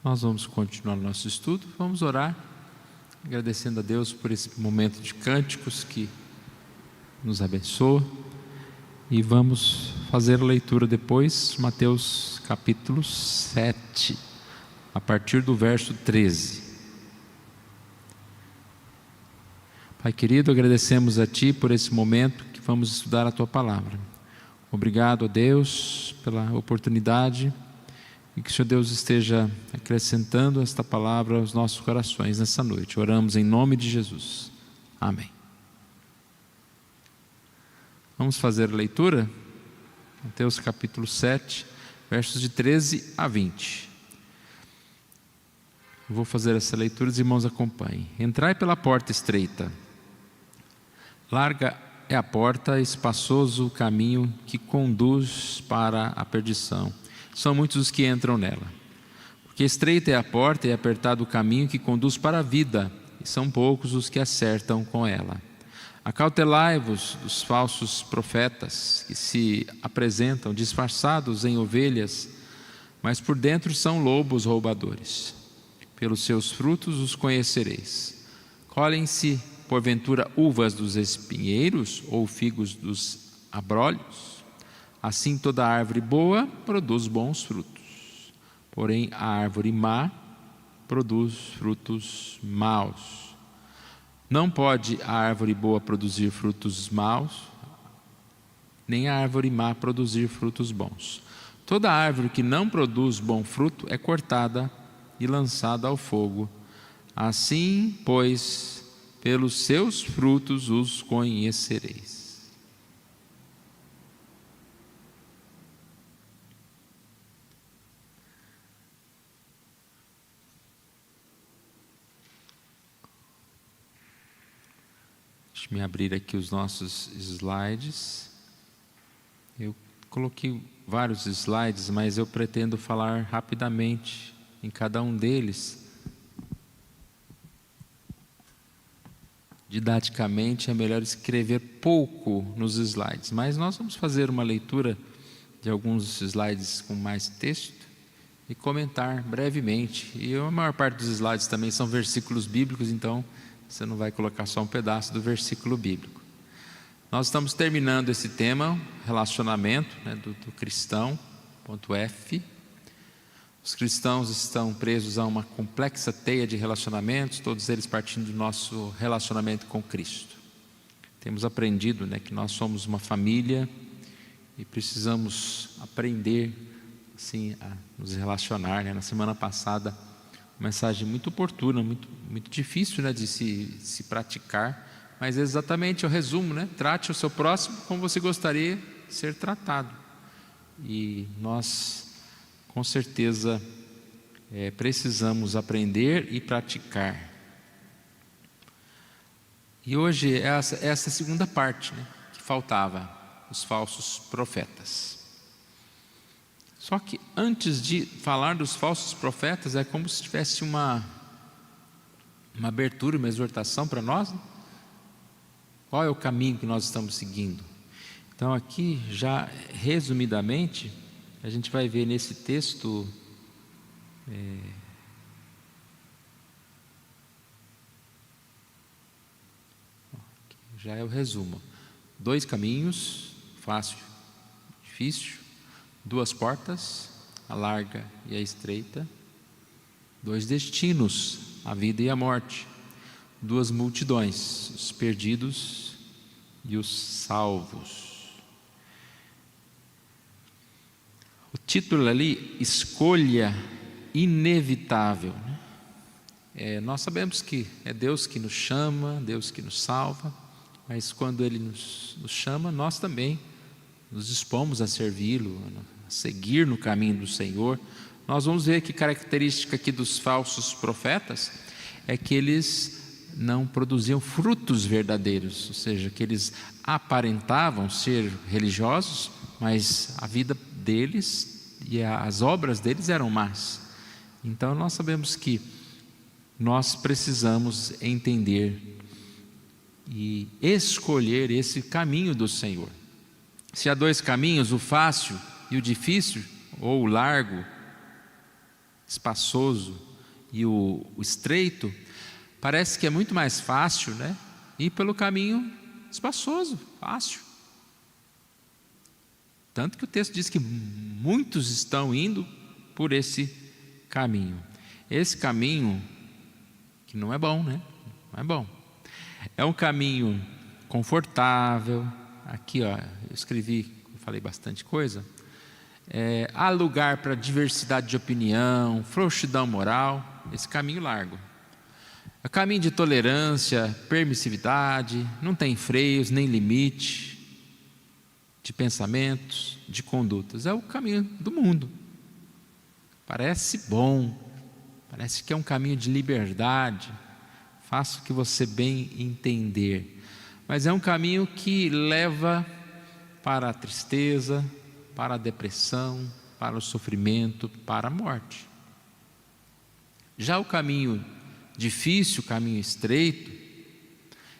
Nós vamos continuar o nosso estudo, vamos orar, agradecendo a Deus por esse momento de cânticos que nos abençoa, e vamos fazer a leitura depois, Mateus capítulo 7, a partir do verso 13. Pai querido, agradecemos a Ti por esse momento que vamos estudar a Tua Palavra. Obrigado a Deus pela oportunidade, e que o Senhor Deus esteja acrescentando esta palavra aos nossos corações nessa noite. Oramos em nome de Jesus. Amém. Vamos fazer a leitura? Mateus capítulo 7, versos de 13 a 20. Eu vou fazer essa leitura, os irmãos acompanhem. Entrai pela porta estreita. Larga é a porta, espaçoso o caminho que conduz para a perdição. São muitos os que entram nela. Porque estreita é a porta e apertado o caminho que conduz para a vida, e são poucos os que acertam com ela. Acautelai-vos dos falsos profetas, que se apresentam disfarçados em ovelhas, mas por dentro são lobos roubadores. Pelos seus frutos os conhecereis. Colhem-se, porventura, uvas dos espinheiros ou figos dos abrolhos? Assim toda árvore boa produz bons frutos, porém a árvore má produz frutos maus. Não pode a árvore boa produzir frutos maus, nem a árvore má produzir frutos bons. Toda árvore que não produz bom fruto é cortada e lançada ao fogo. Assim, pois, pelos seus frutos os conhecereis. Deixe-me abrir aqui os nossos slides. Eu coloquei vários slides, mas eu pretendo falar rapidamente em cada um deles. Didaticamente é melhor escrever pouco nos slides, mas nós vamos fazer uma leitura de alguns slides com mais texto e comentar brevemente. E a maior parte dos slides também são versículos bíblicos, então você não vai colocar só um pedaço do versículo bíblico. Nós estamos terminando esse tema, relacionamento, do cristão, ponto F. Os cristãos estão presos a uma complexa teia de relacionamentos, todos eles partindo do nosso relacionamento com Cristo. Temos aprendido que nós somos uma família e precisamos aprender assim, a nos relacionar. Na semana passada, uma mensagem muito oportuna, muito difícil de se praticar, mas é exatamente o resumo, trate o seu próximo como você gostaria de ser tratado. E nós, com certeza, precisamos aprender e praticar. E hoje essa segunda parte que faltava, os falsos profetas. Só que antes de falar dos falsos profetas, é como se tivesse uma abertura, uma exortação para nós. Qual é o caminho que nós estamos seguindo? Então aqui, já resumidamente, a gente vai ver nesse texto já é o resumo. 2 caminhos, fácil, difícil. 2 portas, a larga e a estreita. 2 destinos, a vida e a morte. 2 multidões, os perdidos e os salvos. O título ali, escolha inevitável. Nós sabemos que é Deus que nos chama, Deus que nos salva, mas quando Ele nos chama, nós também nos dispomos a servi-lo, a seguir no caminho do Senhor. Nós vamos ver que característica aqui dos falsos profetas é que eles não produziam frutos verdadeiros, ou seja, que eles aparentavam ser religiosos, mas a vida deles e as obras deles eram más. Então nós sabemos que nós precisamos entender e escolher esse caminho do Senhor. Se há 2 caminhos, o fácil e o difícil, ou o largo espaçoso e o estreito, parece que é muito mais fácil, né, ir pelo caminho espaçoso, fácil. Tanto que o texto diz que muitos estão indo por esse caminho. Esse caminho que não é bom, né? Não é bom. É um caminho confortável. Aqui, ó, eu escrevi, falei bastante coisa. Há lugar para diversidade de opinião, frouxidão moral. Esse caminho largo. É caminho de tolerância, permissividade, não tem freios nem limite de pensamentos, de condutas. É o caminho do mundo. Parece bom, parece que é um caminho de liberdade, faça o que você bem entender, mas é um caminho que leva para a tristeza, para a depressão, para o sofrimento, para a morte. Já o caminho difícil, o caminho estreito,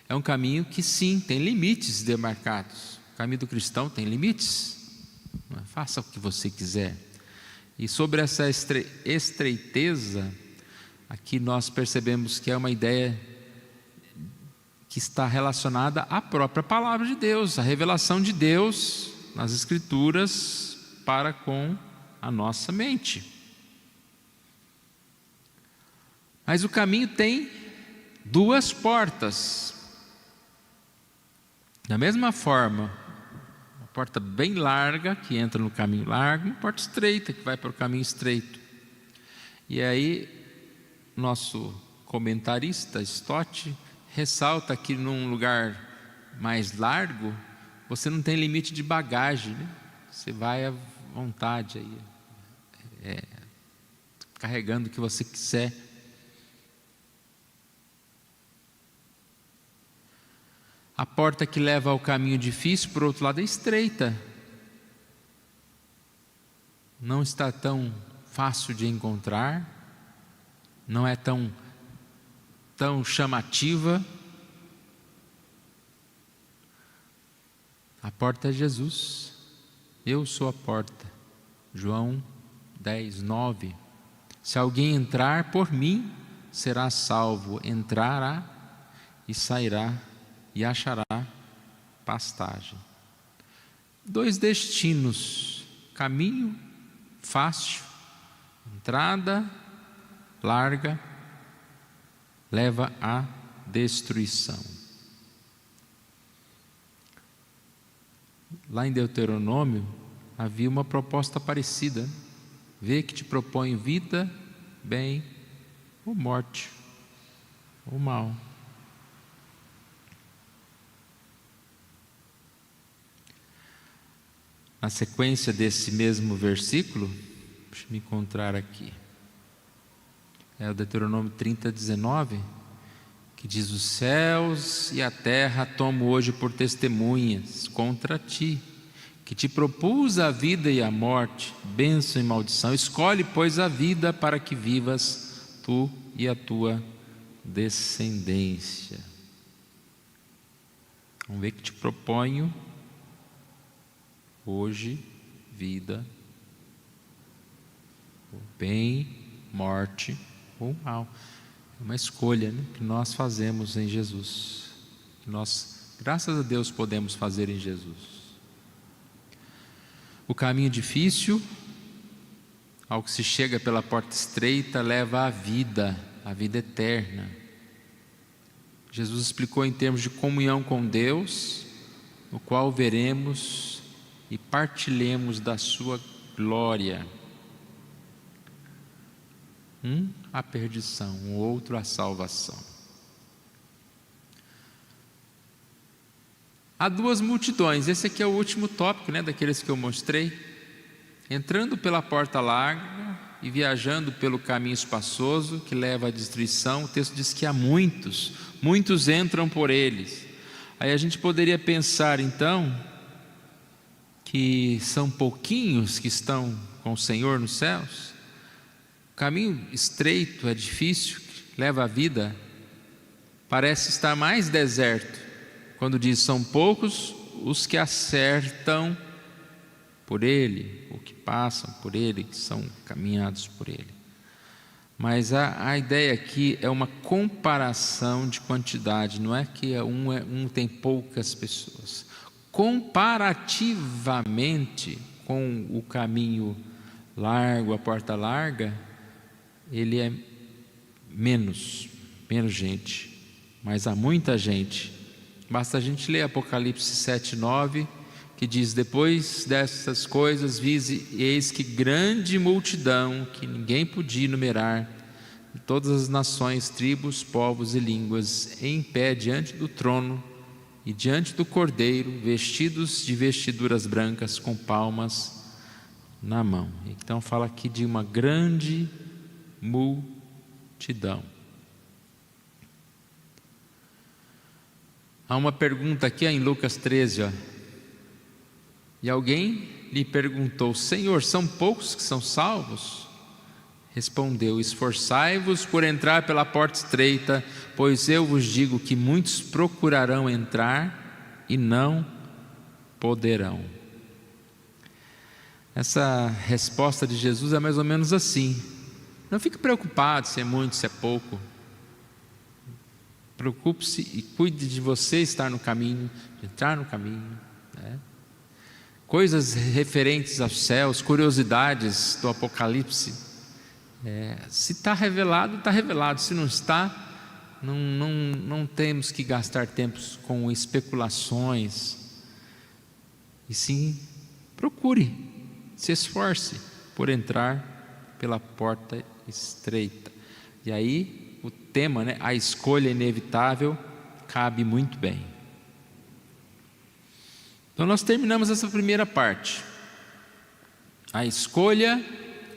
é um caminho que sim, tem limites demarcados. O caminho do cristão tem limites, faça o que você quiser. E sobre essa estreiteza, aqui nós percebemos que é uma ideia que está relacionada à própria palavra de Deus, a revelação de Deus nas Escrituras para com a nossa mente. Mas o caminho tem duas portas. Da mesma forma, uma porta bem larga que entra no caminho largo, uma porta estreita que vai para o caminho estreito. E aí, nosso comentarista Stott ressalta que num lugar mais largo, você não tem limite de bagagem, né? Você vai à vontade aí, carregando o que você quiser. A porta que leva ao caminho difícil, por outro lado, é estreita. Não está tão fácil de encontrar, não é tão chamativa. A porta é Jesus. Eu sou a porta. João 10, 9. Se alguém entrar por mim, será salvo. Entrará e sairá e achará pastagem. Dois destinos, caminho fácil, entrada larga, leva à destruição. Lá em Deuteronômio havia uma proposta parecida: vê que te proponho vida, bem ou morte, ou mal. Na sequência desse mesmo versículo, deixa eu me encontrar aqui, é o Deuteronômio 30, 19, que diz: os céus e a terra tomo hoje por testemunhas contra ti, que te propus a vida e a morte, bênção e maldição. Escolhe, pois, a vida para que vivas tu e a tua descendência. Vamos ver que te proponho hoje vida, ou bem, morte ou mal. É uma escolha, né, que nós fazemos em Jesus, que nós, graças a Deus, podemos fazer em Jesus. O caminho difícil, ao que se chega pela porta estreita, leva à vida eterna. Jesus explicou em termos de comunhão com Deus, no qual veremos e partilhemos da sua glória. A perdição, o outro a salvação. Há duas multidões. Esse aqui é o último tópico, né, daqueles que eu mostrei. Entrando pela porta larga e viajando pelo caminho espaçoso que leva à destruição. O texto diz que há muitos entram por eles. Aí a gente poderia pensar então que são pouquinhos que estão com o Senhor nos céus. O caminho estreito é difícil, leva à vida, parece estar mais deserto, quando diz: são poucos os que acertam por ele, ou que passam por ele, que são caminhados por ele. Mas a ideia aqui é uma comparação de quantidade, não é que um tem poucas pessoas. Comparativamente com o caminho largo, a porta larga, ele é menos gente, mas há muita gente. Basta a gente ler Apocalipse 7:9, que diz: depois dessas coisas vi, eis que grande multidão, que ninguém podia enumerar, de todas as nações, tribos, povos e línguas, em pé diante do trono e diante do Cordeiro, vestidos de vestiduras brancas, com palmas na mão. Então fala aqui de uma grande multidão. Há uma pergunta aqui em Lucas 13, e alguém lhe perguntou: Senhor, são poucos que são salvos? Respondeu: esforçai-vos por entrar pela porta estreita, pois eu vos digo que muitos procurarão entrar e não poderão. Essa resposta de Jesus é mais ou menos assim: não fique preocupado se é muito, se é pouco. Preocupe-se e cuide de você estar no caminho, de entrar no caminho, né? Coisas referentes aos céus, curiosidades do Apocalipse, se está revelado, está revelado. Se não está, não temos que gastar tempos com especulações, e sim, procure, se esforce por entrar pela porta estreita. E aí o tema, a escolha inevitável, cabe muito bem. Então nós terminamos essa primeira parte, a escolha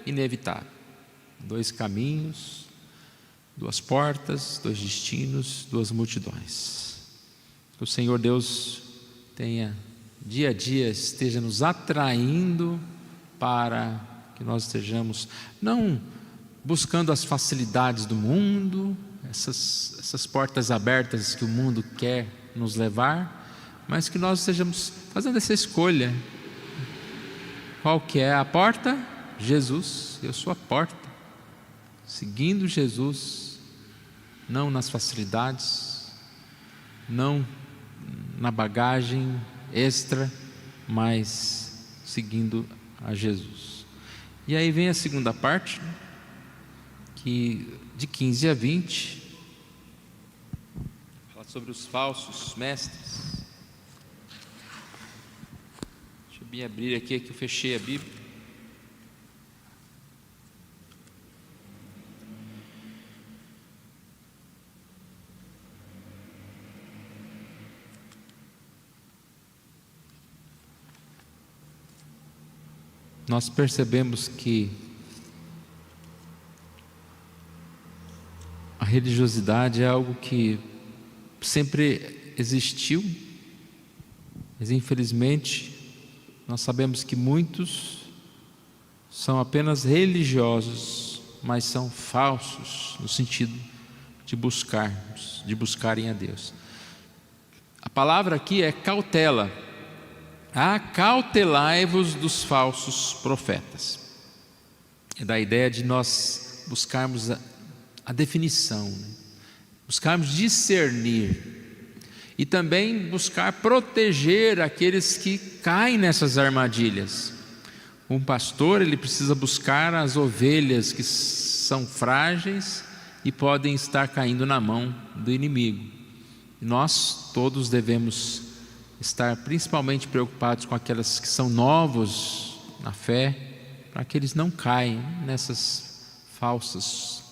inevitável. 2 caminhos, 2 portas, 2 destinos, 2 multidões. Que o Senhor Deus tenha, dia a dia, esteja nos atraindo para que nós estejamos, não buscando as facilidades do mundo, essas portas abertas que o mundo quer nos levar, mas que nós estejamos fazendo essa escolha. Qual que é a porta? Jesus. Eu sou a porta, seguindo Jesus, não nas facilidades, não na bagagem extra, mas seguindo a Jesus. E aí vem a segunda parte, que de 15 a 20 fala sobre os falsos mestres. Deixa eu me abrir aqui, que eu fechei a Bíblia. Nós percebemos que a religiosidade é algo que sempre existiu, mas infelizmente nós sabemos que muitos são apenas religiosos, mas são falsos no sentido de buscarem a Deus. A palavra aqui é cautela. Acautelai-vos dos falsos profetas. É da ideia de nós buscarmos a definição, buscarmos discernir e também buscar proteger aqueles que caem nessas armadilhas. Um pastor, ele precisa buscar as ovelhas que são frágeis e podem estar caindo na mão do inimigo. Nós todos devemos estar principalmente preocupados com aquelas que são novos na fé, para que eles não caem nessas falsos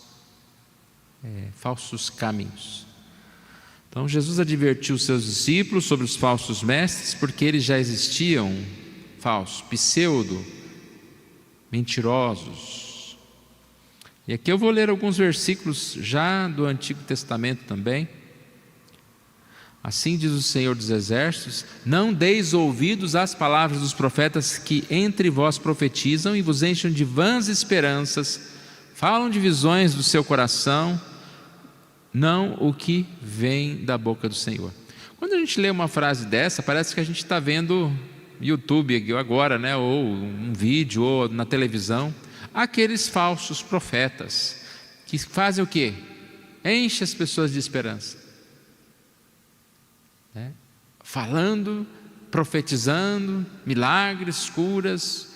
caminhos. Então Jesus advertiu os seus discípulos sobre os falsos mestres, porque eles já existiam, falsos, pseudo, mentirosos. E aqui eu vou ler alguns versículos já do Antigo Testamento também. Assim diz o Senhor dos Exércitos: não deis ouvidos às palavras dos profetas que entre vós profetizam e vos enchem de vãs esperanças, falam de visões do seu coração, não o que vem da boca do Senhor. Quando a gente lê uma frase dessa, parece que a gente está vendo YouTube agora, ou um vídeo, ou na televisão, aqueles falsos profetas que fazem o quê? Enche as pessoas de esperança, né? Falando, profetizando, milagres, curas,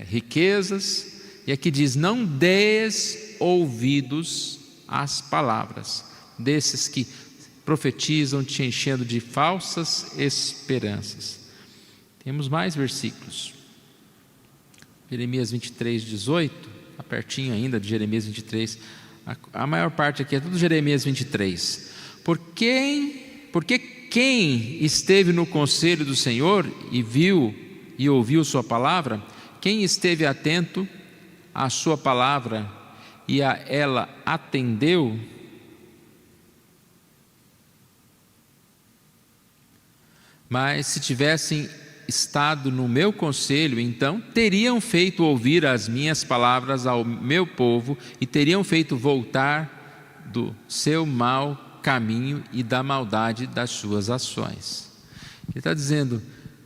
riquezas. E aqui diz: não deis ouvidos às palavras desses que profetizam, te enchendo de falsas esperanças. Temos mais versículos. Jeremias 23, 18, tá pertinho ainda de Jeremias 23. A maior parte aqui é tudo Jeremias 23. Porque quem esteve no conselho do Senhor e viu e ouviu sua palavra, quem esteve atento à sua palavra e a ela atendeu, mas se tivessem estado no meu conselho, então teriam feito ouvir as minhas palavras ao meu povo e teriam feito voltar do seu mau caminho e da maldade das suas ações. Ele está dizendo,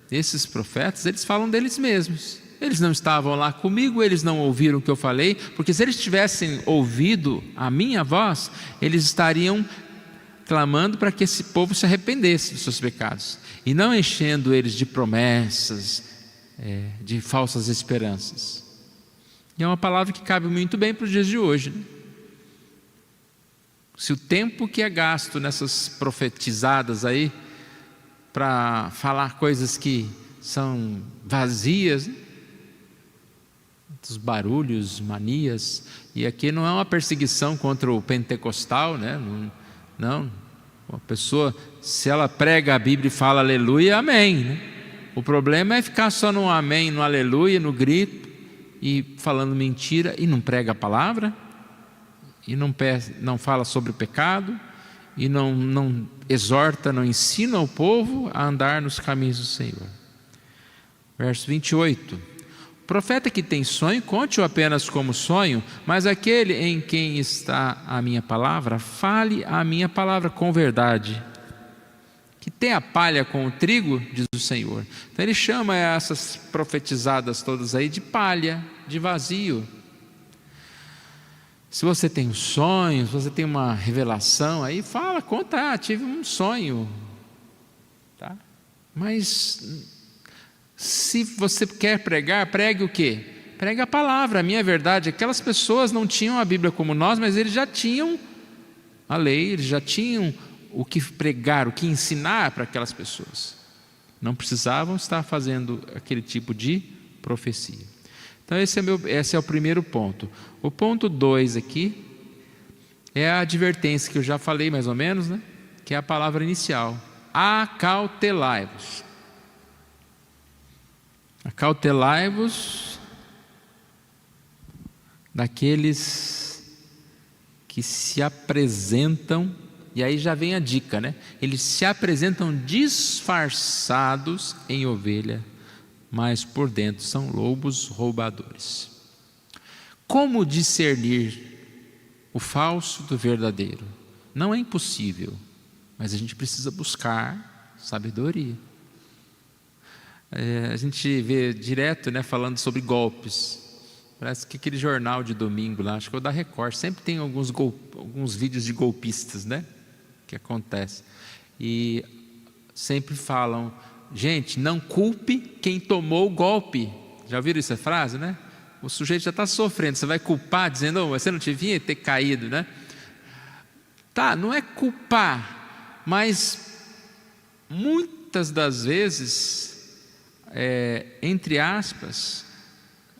esses profetas, eles falam deles mesmos. Eles não estavam lá comigo, eles não ouviram o que eu falei, porque se eles tivessem ouvido a minha voz, eles estariam clamando para que esse povo se arrependesse dos seus pecados, e não enchendo eles de promessas, de falsas esperanças. E é uma palavra que cabe muito bem para os dias de hoje, né? Se o tempo que é gasto nessas profetizadas aí, para falar coisas que são vazias, né? Os barulhos, manias, e aqui não é uma perseguição contra o pentecostal, né? Não, uma pessoa, se ela prega a Bíblia e fala aleluia, amém, né? O problema é ficar só no amém, no aleluia, no grito, e falando mentira, e não prega a palavra, e não fala sobre o pecado, e não exorta, não ensina o povo a andar nos caminhos do Senhor. Verso 28. O profeta que tem sonho, conte-o apenas como sonho, mas aquele em quem está a minha palavra, fale a minha palavra com verdade. Que tem a palha com o trigo, diz o Senhor. Então ele chama essas profetizadas todas aí de palha, de vazio. Se você tem um sonho, se você tem uma revelação, aí fala, conta, tive um sonho, tá? Mas se você quer pregar, pregue o quê? Pregue a palavra, a minha verdade. Aquelas pessoas não tinham a Bíblia como nós, mas eles já tinham a lei, eles já tinham o que pregar, o que ensinar para aquelas pessoas. Não precisavam estar fazendo aquele tipo de profecia. Então esse é o primeiro ponto. O ponto 2 aqui é a advertência que eu já falei mais ou menos, né? Que é a palavra inicial. Acautelai-vos. Acautelai-vos daqueles que se apresentam, e aí já vem a dica, né? Eles se apresentam disfarçados em ovelha, mas por dentro são lobos roubadores. Como discernir o falso do verdadeiro? Não é impossível, mas a gente precisa buscar sabedoria. A gente vê direto, né, falando sobre golpes. Parece que aquele jornal de domingo lá, acho que é o da Record, sempre tem alguns vídeos de golpistas, né, que acontece. E sempre falam, gente, não culpe quem tomou o golpe. Já ouviram essa frase, né? O sujeito já está sofrendo, você vai culpar dizendo, você não devia ter caído, né? Tá, não é culpar, mas muitas das vezes, entre aspas,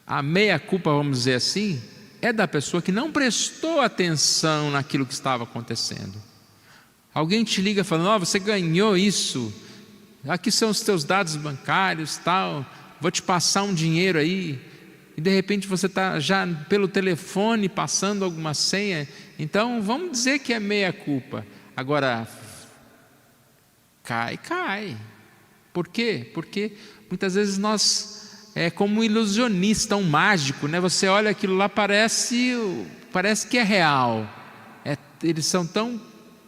a meia-culpa, vamos dizer assim, é da pessoa que não prestou atenção naquilo que estava acontecendo. Alguém te liga falando, você ganhou isso, aqui são os teus dados bancários, tal, vou te passar um dinheiro aí, e de repente você está já pelo telefone passando alguma senha. Então vamos dizer que é meia-culpa. Agora, cai. Por quê? Porque muitas vezes nós, como um ilusionista, um mágico, né? Você olha aquilo lá, parece que é real. Eles são tão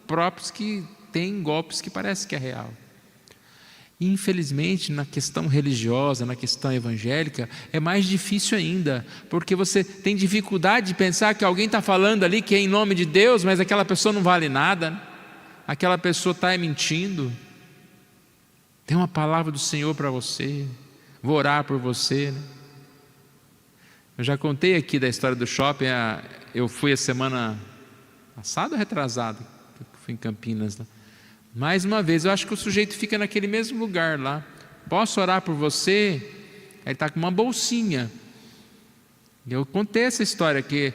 próprios que tem golpes que parece que é real. E, infelizmente, na questão religiosa, na questão evangélica, é mais difícil ainda, porque você tem dificuldade de pensar que alguém está falando ali que é em nome de Deus, mas aquela pessoa não vale nada, aquela pessoa está mentindo. Tem uma palavra do Senhor para você, vou orar por você, né? Eu já contei aqui da história do shopping. Eu fui a semana passada ou retrasada, fui em Campinas, né? Mais uma vez, eu acho que o sujeito fica naquele mesmo lugar lá. Posso orar por você? Ele está com uma bolsinha. Eu contei essa história que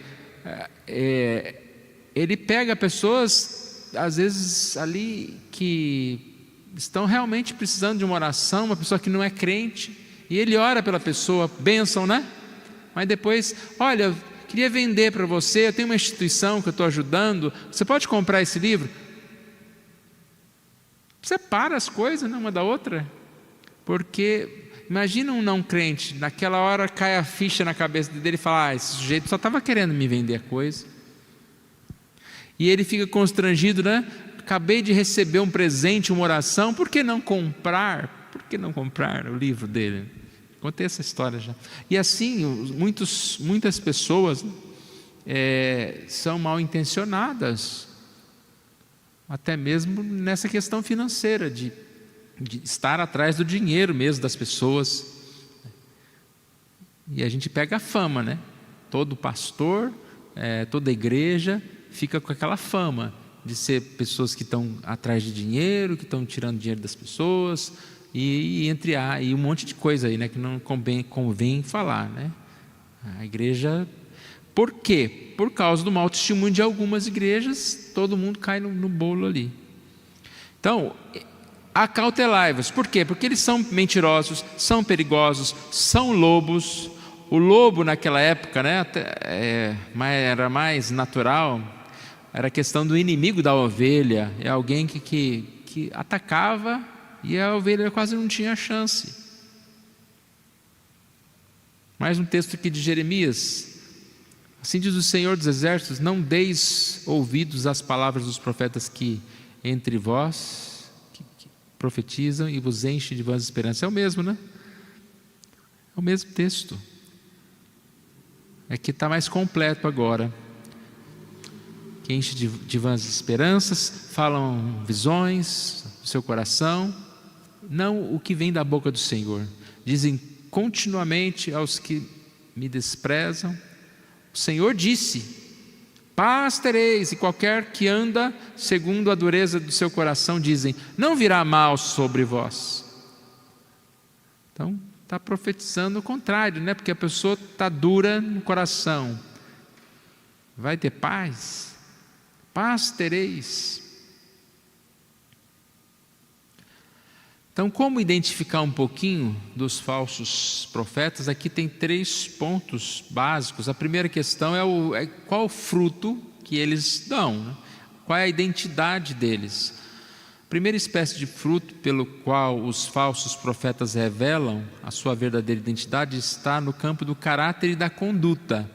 ele pega pessoas, às vezes ali, que estão realmente precisando de uma oração, uma pessoa que não é crente, e ele ora pela pessoa, bênção, né? Mas depois, olha, eu queria vender para você, eu tenho uma instituição que eu estou ajudando, você pode comprar esse livro? Separa as coisas, né, uma da outra, porque imagina um não crente, naquela hora cai a ficha na cabeça dele e fala: esse sujeito só estava querendo me vender a coisa, e ele fica constrangido, né? Acabei de receber um presente, uma oração, por que não comprar? Por que não comprar o livro dele? Contei essa história já. E assim, muitas pessoas são mal intencionadas, até mesmo nessa questão financeira, de estar atrás do dinheiro mesmo das pessoas. E a gente pega a fama, né? Todo pastor, toda igreja fica com aquela fama de ser pessoas que estão atrás de dinheiro, que estão tirando dinheiro das pessoas, e um monte de coisa aí, né, que não convém falar, né? A igreja, por quê? Por causa do mau testemunho de algumas igrejas, todo mundo cai no bolo ali. Então, acautelai-vos. Por quê? Porque eles são mentirosos, são perigosos, são lobos. O lobo naquela época, né, era mais natural, era a questão do inimigo da ovelha, é alguém que atacava, e a ovelha quase não tinha chance. Mais um texto aqui de Jeremias. Assim diz o Senhor dos Exércitos: não deis ouvidos às palavras dos profetas que entre vós que profetizam e vos enchem de vãs esperanças. É o mesmo, né? É o mesmo texto. É que está mais completo agora. Que enche de vãs esperanças, falam visões do seu coração, não o que vem da boca do Senhor. Dizem continuamente aos que me desprezam: o Senhor disse, paz tereis, e qualquer que anda segundo a dureza do seu coração, dizem, não virá mal sobre vós. Então, está profetizando o contrário, né? Porque a pessoa está dura no coração. Vai ter paz? Paz tereis. Então, como identificar um pouquinho dos falsos profetas? Aqui tem 3 pontos básicos. A primeira questão é qual o fruto que eles dão, né? Qual é a identidade deles? A primeira espécie de fruto pelo qual os falsos profetas revelam a sua verdadeira identidade está no campo do caráter e da conduta.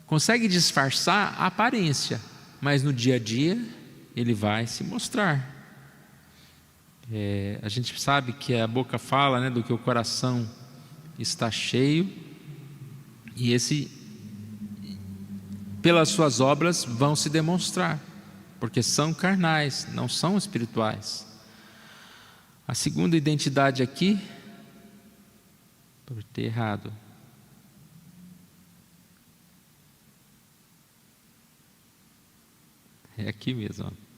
Consegue disfarçar a aparência, mas no dia a dia ele vai se mostrar. A gente sabe que a boca fala, né, do que o coração está cheio, e pelas suas obras vão se demonstrar, porque são carnais, não são espirituais. A segunda identidade aqui, por ter errado, é aqui mesmo, ó.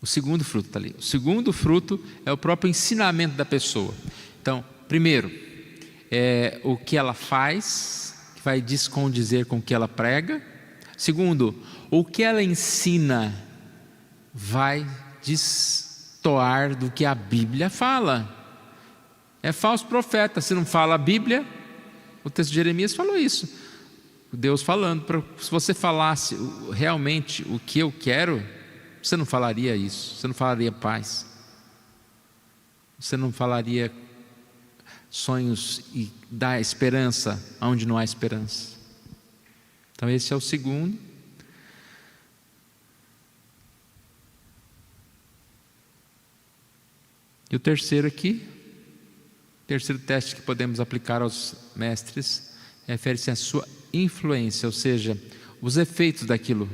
O segundo fruto está ali. O segundo fruto é o próprio ensinamento da pessoa. Então, primeiro, é o que ela faz, que vai descondizer com o que ela prega. Segundo, o que ela ensina vai destoar do que a Bíblia fala. É falso profeta, se não fala a Bíblia. O texto de Jeremias falou isso. Deus falando, se você falasse realmente o que eu quero, você não falaria isso, você não falaria paz, você não falaria sonhos e dar esperança onde não há esperança. Então esse é o segundo. E o terceiro aqui, o terceiro teste que podemos aplicar aos mestres, refere-se à sua influência, ou seja, os efeitos daquilo.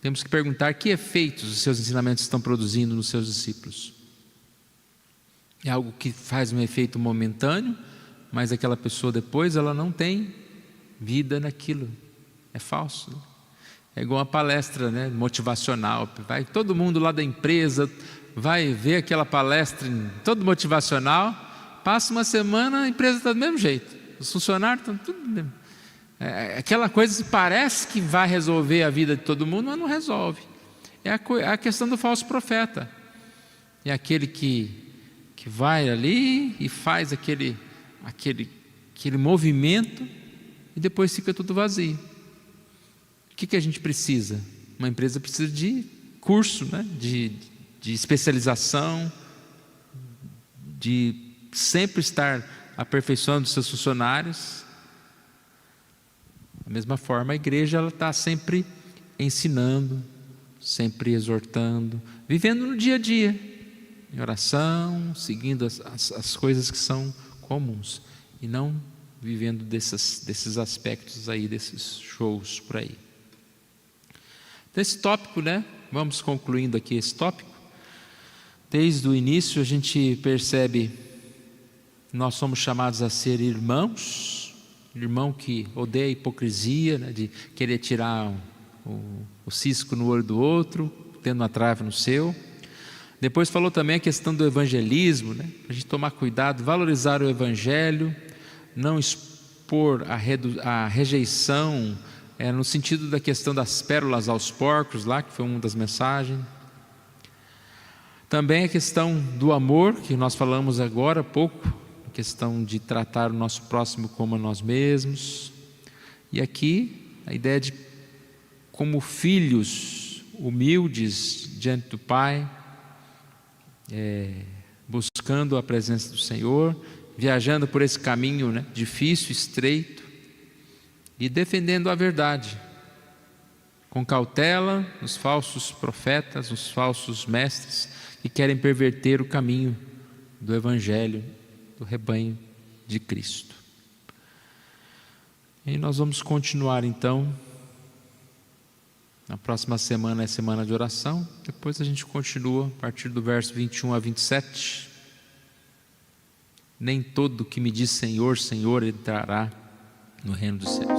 Temos que perguntar que efeitos os seus ensinamentos estão produzindo nos seus discípulos. É algo que faz um efeito momentâneo, mas aquela pessoa depois ela não tem vida naquilo. É falso. É igual uma palestra, né, motivacional. Vai todo mundo lá da empresa, vai ver aquela palestra todo motivacional, passa uma semana, a empresa está do mesmo jeito. Os funcionários estão tudo do mesmo. Aquela coisa que parece que vai resolver a vida de todo mundo, mas não resolve. É a questão do falso profeta. É aquele que vai ali e faz aquele movimento e depois fica tudo vazio. O que a gente precisa? Uma empresa precisa de curso, né? de especialização, de sempre estar aperfeiçoando os seus funcionários. Da mesma forma, a igreja está sempre ensinando, sempre exortando, vivendo no dia a dia, em oração, seguindo as coisas que são comuns, e não vivendo desses aspectos aí, desses shows por aí. Desse tópico, né? Vamos concluindo aqui esse tópico. Desde o início a gente percebe que nós somos chamados a ser irmãos, irmão que odeia a hipocrisia, né, de querer tirar o cisco no olho do outro, tendo uma trave no seu. Depois falou também a questão do evangelismo, né, a gente tomar cuidado, valorizar o evangelho, não expor a rejeição, no sentido da questão das pérolas aos porcos lá, que foi uma das mensagens. Também a questão do amor, que nós falamos agora há pouco, a questão de tratar o nosso próximo como a nós mesmos. E aqui a ideia de como filhos humildes diante do Pai, buscando a presença do Senhor, viajando por esse caminho, né, difícil, estreito, e defendendo a verdade, com cautela, os falsos profetas, os falsos mestres que querem perverter o caminho do Evangelho, do rebanho de Cristo. E nós vamos continuar então. Na próxima semana é semana de oração. Depois a gente continua a partir do verso 21 a 27. Nem todo que me diz Senhor, Senhor entrará no reino do céu.